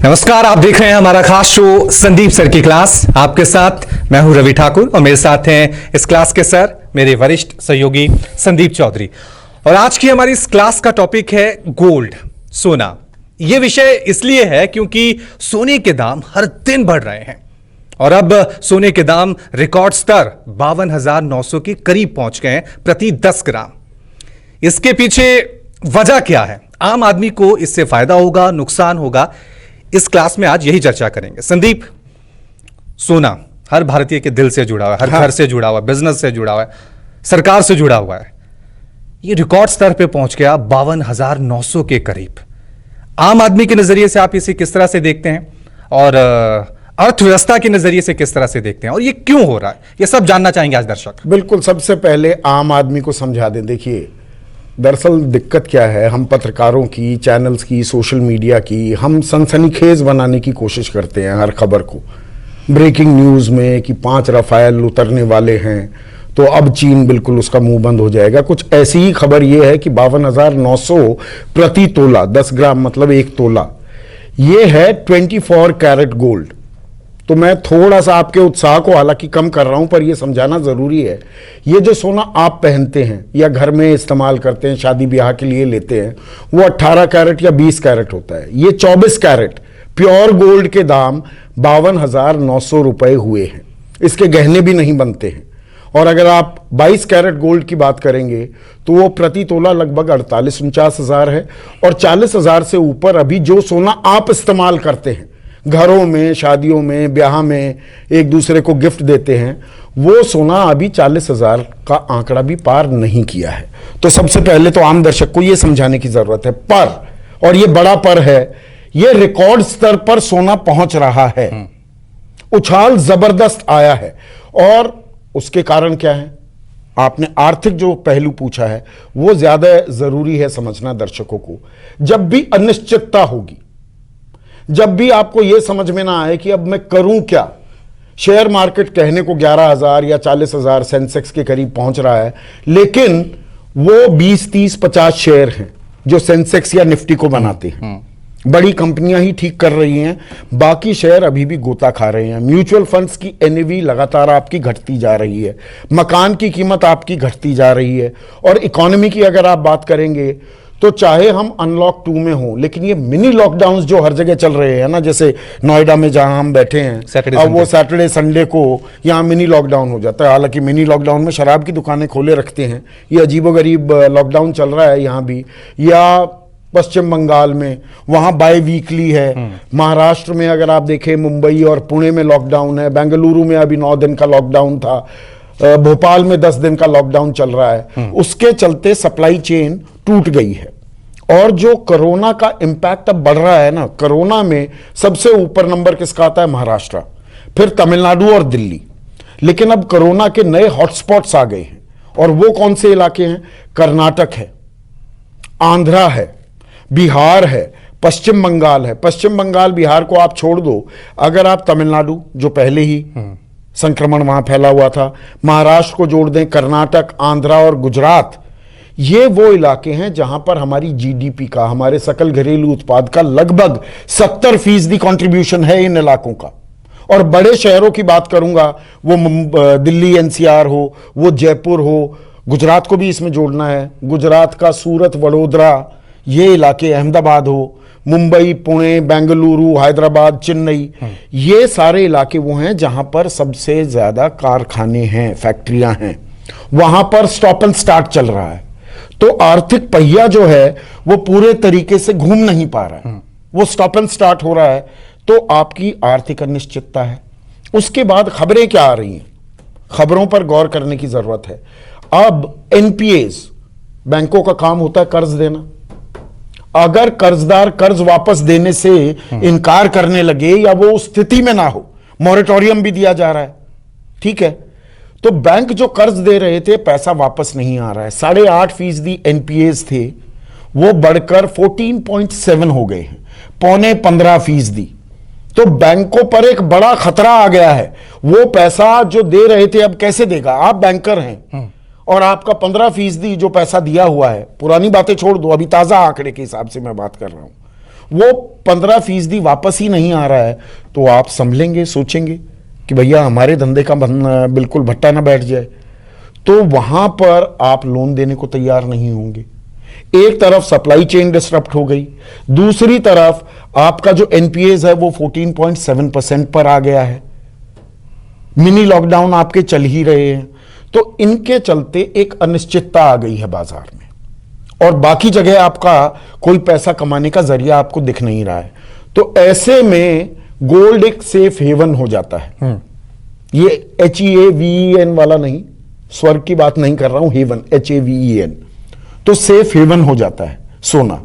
नमस्कार, आप देख रहे हैं हमारा खास शो संदीप सर की क्लास। आपके साथ मैं हूं रवि ठाकुर और मेरे साथ हैं इस क्लास के सर, मेरे वरिष्ठ सहयोगी संदीप चौधरी। और आज की हमारी इस क्लास का टॉपिक है गोल्ड, सोना। यह विषय इसलिए है क्योंकि सोने के दाम हर दिन बढ़ रहे हैं और अब सोने के दाम रिकॉर्ड स्तर 52,900 के करीब पहुंच गए हैं प्रति 10 ग्राम। इसके पीछे वजह क्या है? आम आदमी को इससे फायदा होगा, नुकसान होगा? इस क्लास में आज यही चर्चा करेंगे। संदीप, सोना हर भारतीय के दिल से जुड़ा हुआ है, हर घर से जुड़ा हुआ है, बिजनेस से जुड़ा हुआ है, सरकार से जुड़ा हुआ है। ये रिकॉर्ड स्तर पे पहुंच गया 52,900 के करीब। आम आदमी के नजरिए से आप इसे किस तरह से देखते हैं और अर्थव्यवस्था के नजरिए से किस तरह से देखते हैं और ये क्यों हो रहा है, ये सब जानना चाहेंगे आज दर्शक। बिल्कुल, सबसे पहले आम आदमी को समझा दें। देखिए, दरअसल दिक्कत क्या है, हम पत्रकारों की, चैनल्स की, सोशल मीडिया की, हम सनसनीखेज बनाने की कोशिश करते हैं हर खबर को। ब्रेकिंग न्यूज़ में कि 5 राफेल उतरने वाले हैं तो अब चीन बिल्कुल उसका मुंह बंद हो जाएगा, कुछ ऐसी ही खबर ये है कि 52,900 प्रति तोला, 10 ग्राम मतलब 1 तोला, ये है 24 कैरेट गोल्ड। तो मैं थोड़ा सा आपके उत्साह को हालांकि कम कर रहा हूं, पर यह समझाना जरूरी है, ये जो सोना आप पहनते हैं या घर में इस्तेमाल करते हैं, शादी ब्याह के लिए लेते हैं, वो 18 कैरेट या 20 कैरेट होता है। ये 24 कैरेट प्योर गोल्ड के दाम 52,900 रुपए हुए हैं। इसके गहने भी नहीं बनते हैं। और अगर आप 22 कैरेट गोल्ड की बात करेंगे तो वो प्रति तोला लगभग 48-49 हजार है। और 40,000 से ऊपर अभी जो सोना आप इस्तेमाल करते हैं घरों में, शादियों में, ब्याह में, एक दूसरे को गिफ्ट देते हैं, वो सोना अभी 40,000 का आंकड़ा भी पार नहीं किया है। तो सबसे पहले तो आम दर्शक को यह समझाने की जरूरत है, पर, और ये बड़ा पर है, ये रिकॉर्ड स्तर पर सोना पहुंच रहा है। उछाल जबरदस्त आया है। और उसके कारण क्या है? आपने आर्थिक जो पहलू पूछा है वो ज्यादा जरूरी है समझना दर्शकों को। जब भी अनिश्चितता होगी, जब भी आपको यह समझ में ना आए कि अब मैं करूं क्या, शेयर मार्केट कहने को 11,000 या 40,000 सेंसेक्स के करीब पहुंच रहा है, लेकिन वो 20, 30, 50 शेयर हैं जो सेंसेक्स या निफ्टी को बनाते हैं। बड़ी कंपनियां ही ठीक कर रही हैं, बाकी शेयर अभी भी गोता खा रहे हैं। म्यूचुअल फंड्स की एनएवी लगातार आपकी घटती जा रही है, मकान की कीमत आपकी घटती जा रही है। और इकोनॉमी की अगर आप बात करेंगे तो चाहे हम अनलॉक 2 में हो, लेकिन ये मिनी लॉकडाउन जो हर जगह चल रहे हैं ना, जैसे नोएडा में जहां हम बैठे हैं, अब वो सैटरडे संडे को यहां मिनी लॉकडाउन हो जाता है। हालांकि मिनी लॉकडाउन में शराब की दुकानें खोले रखते हैं। ये अजीबोगरीब लॉकडाउन चल रहा है यहां भी। या पश्चिम बंगाल में वहां बाय वीकली है। महाराष्ट्र में अगर आप देखें, मुंबई और पुणे में लॉकडाउन है। बेंगलुरु में अभी 9 दिन का लॉकडाउन था। भोपाल में 10 दिन का लॉकडाउन चल रहा है। उसके चलते सप्लाई चेन टूट गई है। और जो कोरोना का इंपैक्ट अब बढ़ रहा है ना, कोरोना में सबसे ऊपर नंबर किसका आता है? महाराष्ट्र, फिर तमिलनाडु और दिल्ली। लेकिन अब कोरोना के नए हॉटस्पॉट्स आ गए हैं। और वो कौन से इलाके हैं? कर्नाटक है, आंध्रा है, बिहार है, पश्चिम बंगाल है। पश्चिम बंगाल बिहार को आप छोड़ दो, अगर आप तमिलनाडु, जो पहले ही संक्रमण वहां फैला हुआ था, महाराष्ट्र को जोड़ दें, कर्नाटक, आंध्रा और गुजरात, ये वो इलाके हैं जहां पर हमारी जीडीपी का, हमारे सकल घरेलू उत्पाद का लगभग 70% कंट्रीब्यूशन है इन इलाकों का। और बड़े शहरों की बात करूंगा, वो दिल्ली एनसीआर हो, वो जयपुर हो, गुजरात को भी इसमें जोड़ना है, गुजरात का सूरत, वडोदरा, ये इलाके, अहमदाबाद हो, मुंबई, पुणे, बेंगलुरु, हैदराबाद, चेन्नई, ये सारे इलाके वो हैं जहां पर सबसे ज्यादा कारखाने हैं, फैक्ट्रियां हैं। वहां पर स्टॉप एंड स्टार्ट चल रहा है। तो आर्थिक पहिया जो है वो पूरे तरीके से घूम नहीं पा रहा है, वो स्टॉप एंड स्टार्ट हो रहा है। तो आपकी आर्थिक अनिश्चितता है। उसके बाद खबरें क्या आ रही हैं, खबरों पर गौर करने की जरूरत है। अब एनपीएस, बैंकों का काम होता है कर्ज देना। अगर कर्जदार कर्ज वापस देने से इनकार करने लगे या वो उस स्थिति में ना हो, मॉरेटोरियम भी दिया जा रहा है, ठीक है, तो बैंक जो कर्ज दे रहे थे पैसा वापस नहीं आ रहा है। 8.5% एनपीएस थे, वो बढ़कर 14.7 हो गए हैं, 15.25%। तो बैंकों पर एक बड़ा खतरा आ गया है। वो पैसा जो दे रहे थे अब कैसे देगा? आप बैंकर हैं और आपका 15% जो पैसा दिया हुआ है, पुरानी बातें छोड़ दो, अभी ताजा आंकड़े के हिसाब से मैं बात कर रहा हूं, वो 15% वापस ही नहीं आ रहा है, तो आप संभलेंगे, सोचेंगे कि भैया हमारे धंधे का बिल्कुल भट्टा ना बैठ जाए, तो वहां पर आप लोन देने को तैयार नहीं होंगे। एक तरफ सप्लाई चेन डिस्टर्ब हो गई, दूसरी तरफ आपका जो एनपीएज है वो 14.7% पर आ गया है, मिनी लॉकडाउन आपके चल ही रहे हैं, तो इनके चलते एक अनिश्चितता आ गई है बाजार में, और बाकी जगह आपका कोई पैसा कमाने का जरिया आपको दिख नहीं रहा है। तो ऐसे में गोल्ड एक सेफ हेवन हो जाता है। ये HEAVEN वाला नहीं, स्वर्ग की बात नहीं कर रहा हूं, हेवन HAVEN, तो सेफ हेवन हो जाता है सोना।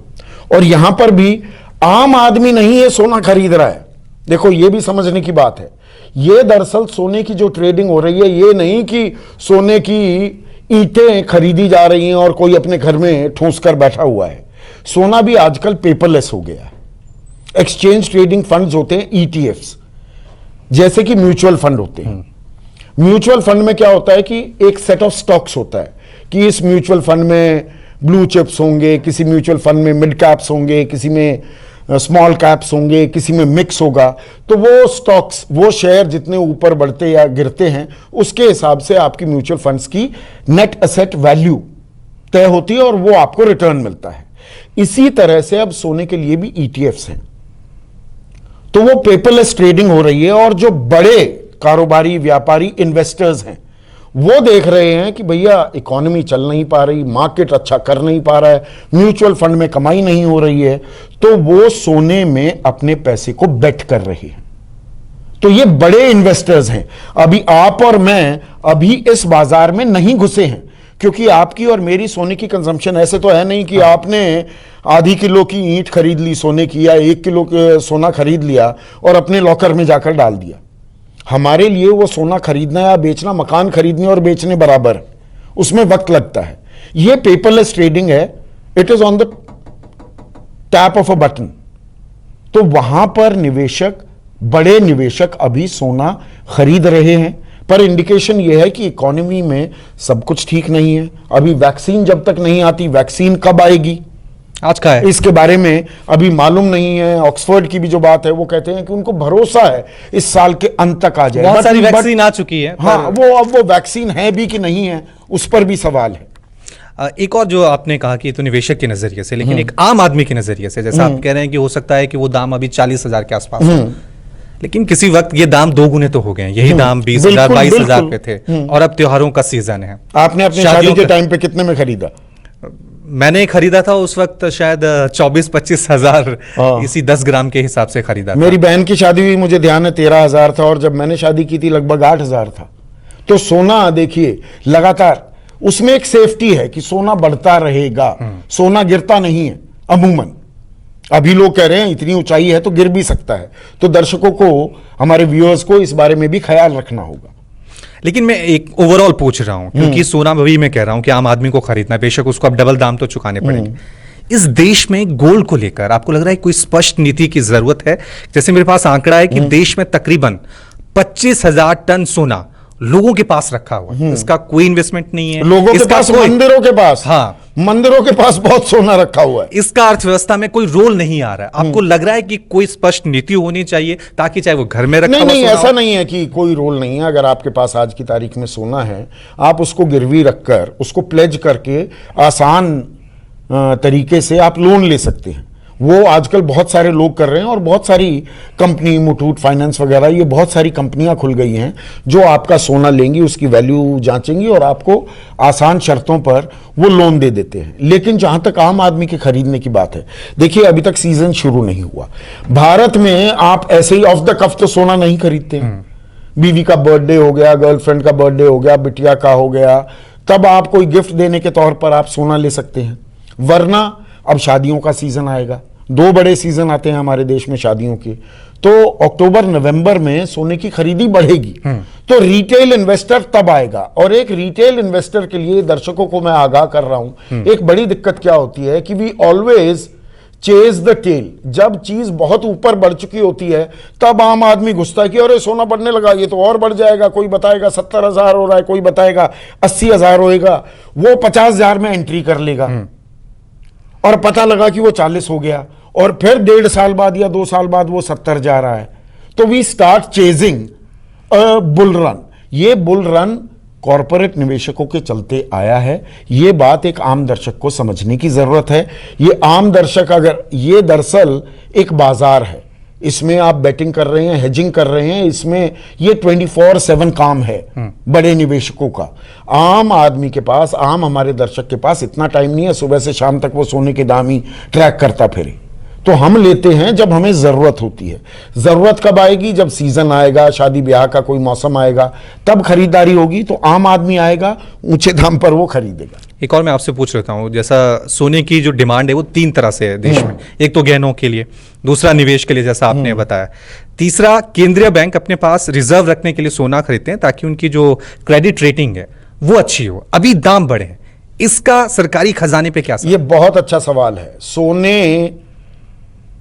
और यहां पर भी आम आदमी नहीं है सोना खरीद रहा है, देखो ये भी समझने की बात है। ये दरअसल सोने की जो ट्रेडिंग हो रही है, ये नहीं कि सोने की ईंटें खरीदी जा रही हैं और कोई अपने घर में ठूंस कर बैठा हुआ है। सोना भी आजकल पेपरलेस हो गया है। एक्सचेंज ट्रेडिंग फंड्स होते हैं, ETFs, जैसे कि म्यूचुअल फंड होते हैं। म्यूचुअल फंड में क्या होता है कि एक सेट ऑफ स्टॉक्स होता है कि इस म्यूचुअल फंड में ब्लू चिप्स होंगे, किसी म्यूचुअल फंड में मिड कैप्स होंगे, किसी में स्मॉल कैप्स होंगे, किसी में मिक्स होगा। तो वो स्टॉक्स, वो शेयर जितने ऊपर बढ़ते या गिरते हैं, उसके हिसाब से आपकी म्यूचुअल फंड्स की नेट एसेट वैल्यू तय होती है और वो आपको रिटर्न मिलता है। इसी तरह से अब सोने के लिए भी ETFs हैं, तो वो पेपरलेस ट्रेडिंग हो रही है। और जो बड़े कारोबारी, व्यापारी, इन्वेस्टर्स हैं, वो देख रहे हैं कि भैया इकोनॉमी चल नहीं पा रही, मार्केट अच्छा कर नहीं पा रहा है, म्यूचुअल फंड में कमाई नहीं हो रही है, तो वो सोने में अपने पैसे को बेट कर रहे हैं। तो ये बड़े इन्वेस्टर्स हैं। अभी आप और मैं अभी इस बाजार में नहीं घुसे हैं, क्योंकि आपकी और मेरी सोने की कंजम्पशन ऐसे तो है नहीं कि आपने आधी किलो की ईंट खरीद ली सोने की, या 1 किलो सोना खरीद लिया और अपने लॉकर में जाकर डाल दिया। हमारे लिए वो सोना खरीदना या बेचना मकान खरीदने और बेचने बराबर है, उसमें वक्त लगता है। ये पेपरलेस ट्रेडिंग है, it is on the tap of a button. तो वहां पर निवेशक, बड़े निवेशक अभी सोना खरीद रहे हैं, पर इंडिकेशन यह है कि इकोनॉमी में सब कुछ ठीक नहीं है। अभी वैक्सीन जब तक नहीं आती, वैक्सीन कब आएगी आज का है, इसके बारे में अभी मालूम नहीं है। ऑक्सफोर्ड की भी जो बात है, वो कहते हैं कि उनको भरोसा है इस साल के अंत तक आ जाए। बहुत सारी वैक्सीन आ चुकी है। हाँ, वो वैक्सीन है भी कि नहीं है, उस पर भी सवाल है। एक और जो आपने कहा कि तो निवेशक के नजरिए से, लेकिन एक आम आदमी के नजरिए से, जैसा आप कह रहे हैं कि हो सकता है कि वो दाम अभी 40,000 के आसपास हो, लेकिन किसी वक्त ये दाम 2 गुने तो हो गए। यही दाम 20,000, 22,000 पे थे, और अब त्योहारों का सीजन है। आपने अपनी शादी के टाइम पे कितने में खरीदा? मैंने खरीदा था उस वक्त शायद 24-25 हजार, इसी 10 ग्राम के हिसाब से खरीदा था। मेरी बहन की शादी हुई, मुझे ध्यान है 13,000 था, और जब मैंने शादी की थी लगभग 8,000 था। तो सोना देखिए लगातार, उसमें एक सेफ्टी है कि सोना बढ़ता रहेगा, सोना गिरता नहीं है अमूमन। अभी लोग कह रहे हैं इतनी ऊंचाई है तो गिर भी सकता है, तो दर्शकों को, हमारे व्यूअर्स को इस बारे में भी ख्याल रखना होगा। लेकिन मैं एक ओवरऑल पूछ रहा हूं, क्योंकि सोना अभी मैं कह रहा हूं कि आम आदमी को खरीदना, बेशक उसको अब डबल दाम तो चुकाने पड़ेंगे। इस देश में गोल्ड को लेकर आपको लग रहा है कोई स्पष्ट नीति की जरूरत है? जैसे मेरे पास आंकड़ा है कि देश में तकरीबन 25,000 टन सोना लोगों के पास रखा हुआ है, इसका कोई इन्वेस्टमेंट नहीं है लोगों के पास, मंदिरों के पास, हाँ, मंदिरों के पास बहुत सोना रखा हुआ है। इसका अर्थव्यवस्था में कोई रोल नहीं आ रहा है। आपको लग रहा है कि कोई स्पष्ट नीति होनी चाहिए ताकि चाहे वो घर में रखा नहीं, ऐसा नहीं है कि कोई रोल नहीं है। अगर आपके पास आज की तारीख में सोना है, आप उसको गिरवी रखकर, उसको प्लेज करके आसान तरीके से आप लोन ले सकते हैं। वो आजकल बहुत सारे लोग कर रहे हैं, और बहुत सारी कंपनी, मुथूट फाइनेंस वगैरह, ये बहुत सारी कंपनियां खुल गई हैं जो आपका सोना लेंगी, उसकी वैल्यू जांचेंगी और आपको आसान शर्तों पर वो लोन दे देते हैं। लेकिन जहां तक आम आदमी के खरीदने की बात है, देखिए अभी तक सीजन शुरू नहीं हुआ। भारत में आप ऐसे ही ऑफ द कफ तो सोना नहीं खरीदते। बीवी का बर्थडे हो गया, गर्लफ्रेंड का बर्थडे हो गया, बिटिया का हो गया, तब आप कोई गिफ्ट देने के तौर पर आप सोना ले सकते हैं। वरना अब शादियों का सीजन आएगा, 2 बड़े सीजन आते हैं हमारे देश में शादियों के, तो अक्टूबर नवंबर में सोने की खरीदी बढ़ेगी। तो रिटेल इन्वेस्टर तब आएगा। और एक रिटेल इन्वेस्टर के लिए दर्शकों को मैं आगाह कर रहा हूं, एक बड़ी दिक्कत क्या होती है कि we always chase the tail. जब चीज बहुत ऊपर बढ़ चुकी होती है, तब आम आदमी घुसता है कि अरे सोना बढ़ने लगा, ये तो और बढ़ जाएगा। कोई बताएगा 70,000 हो रहा है, कोई बताएगा 80,000 होएगा, वो 50,000 में एंट्री कर लेगा, और पता लगा कि वो 40 हो गया, और फिर 1.5 साल बाद या 2 साल बाद वो 70 जा रहा है, तो we start chasing a bull run. ये बुल रन कॉरपोरेट निवेशकों के चलते आया है। ये बात एक आम दर्शक को समझने की जरूरत है। ये आम दर्शक, अगर ये दरअसल एक बाजार है, इसमें आप बेटिंग कर रहे हैं, हेजिंग कर रहे हैं, इसमें ये 24/7 काम है बड़े निवेशकों का। आम आदमी के पास, आम हमारे दर्शक के पास इतना टाइम नहीं है सुबह से शाम तक वो सोने के दाम ही ट्रैक करता फिरे। तो हम लेते हैं जब हमें जरूरत होती है। जरूरत कब आएगी? जब सीजन आएगा, शादी ब्याह का कोई मौसम आएगा, तब खरीदारी होगी। तो आम आदमी आएगा, ऊंचे दाम पर वो खरीदेगा। एक और मैं आपसे पूछ लेता हूँ, जैसा सोने की जो डिमांड है वो 3 तरह से है देश में। एक तो गहनों के लिए, दूसरा निवेश के लिए जैसा आपने बताया, तीसरा केंद्रीय बैंक अपने पास रिजर्व रखने के लिए सोना खरीदते हैं ताकि उनकी जो क्रेडिट रेटिंग है वो अच्छी हो। अभी दाम बढ़े हैं, इसका सरकारी खजाने पे क्या असर? ये बहुत अच्छा सवाल है। सोने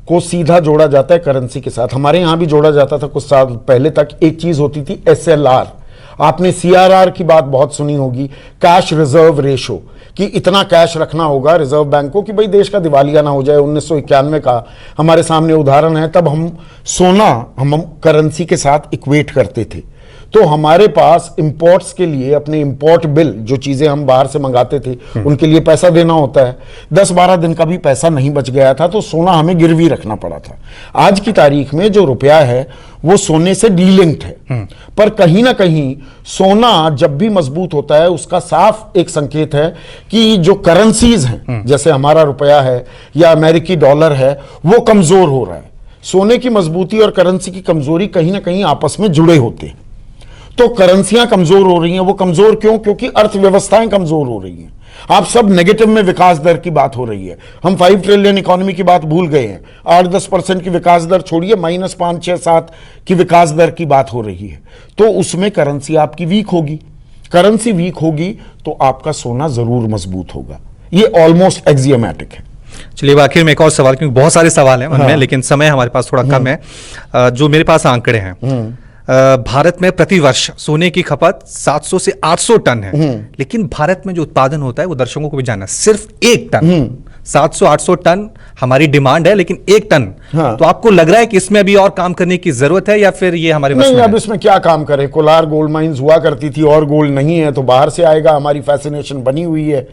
को सीधा जोड़ा जाता है करेंसी के साथ। हमारे यहां भी जोड़ा जाता था कुछ साल पहले तक। एक चीज होती थी SLR। आपने CRR की बात बहुत सुनी होगी, कैश रिजर्व रेशो, कि इतना कैश रखना होगा रिजर्व बैंक को कि भाई देश का दिवालिया ना हो जाए। 1991 का हमारे सामने उदाहरण है। तब हम सोना हम करेंसी के साथ इक्वेट करते थे। तो हमारे पास इंपोर्ट्स के लिए अपने इंपोर्ट बिल, जो चीजें हम बाहर से मंगाते थे, उनके लिए पैसा देना होता है। 10-12 दिन का भी पैसा नहीं बच गया था, तो सोना हमें गिरवी रखना पड़ा था। आज की तारीख में जो रुपया है वो सोने से डीलिंक्ड है। पर कहीं ना कहीं सोना जब भी मजबूत होता है, उसका साफ एक संकेत है कि जो करेंसीज हैं, जैसे हमारा रुपया है या अमेरिकी डॉलर है, वो कमजोर हो रहा है। सोने की मजबूती और करेंसी की कमजोरी कहीं ना कहीं आपस में जुड़े होते हैं। तो करेंसियां कमजोर हो रही हैं। वो कमजोर क्यों? क्योंकि अर्थव्यवस्थाएं कमजोर हो रही हैं। आप सब नेगेटिव में विकास दर की बात हो रही है। हम 5 ट्रिलियन इकोनॉमी की बात भूल गए हैं। 8-10% की विकास दर छोड़िए, -5, 6, 7 की विकास दर की बात हो रही है। तो उसमें करेंसी आपकी वीक होगी। करेंसी वीक होगी तो आपका सोना जरूर मजबूत होगा। ये ऑलमोस्ट एक्सियोमैटिक है। चलिए, आखिर में एक और सवाल, क्योंकि बहुत सारे सवाल हैं मन में, लेकिन समय हमारे पास थोड़ा कम है। जो मेरे पास आंकड़े हैं, भारत में प्रतिवर्ष सोने की खपत 700 से 800 टन है, लेकिन भारत में जो उत्पादन होता है वो दर्शकों को भी जानना है, सिर्फ 1 टन। 700-800 टन हमारी डिमांड है, लेकिन 1 टन। तो आपको लग रहा है कि इसमें अभी और काम करने की जरूरत है, या फिर ये हमारे नहीं? अब इसमें क्या काम करें? कोलार गोल्ड माइंस हुआ करती थी और गोल्ड नहीं है तो बाहर से आएगा। हमारी फैसिनेशन बनी हुई है।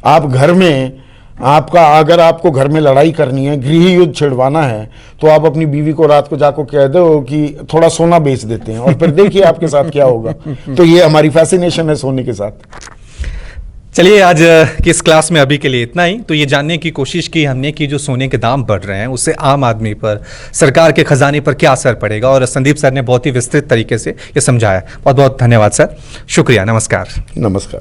आप घर में, अगर आपको घर में लड़ाई करनी है, गृह युद्ध छिड़वाना है, तो आप अपनी बीवी को रात को जाकर कह दो कि थोड़ा सोना बेच देते हैं, और फिर देखिए आपके साथ क्या होगा। तो ये हमारी फैसिनेशन है सोने के साथ। चलिए, आज की इस क्लास में अभी के लिए इतना ही। तो ये जानने की कोशिश की हमने कि जो सोने के दाम बढ़ रहे हैं उससे आम आदमी पर, सरकार के खजाने पर क्या असर पड़ेगा, और संदीप सर ने बहुत ही विस्तृत तरीके से ये समझाया। बहुत बहुत धन्यवाद सर, शुक्रिया, नमस्कार। नमस्कार।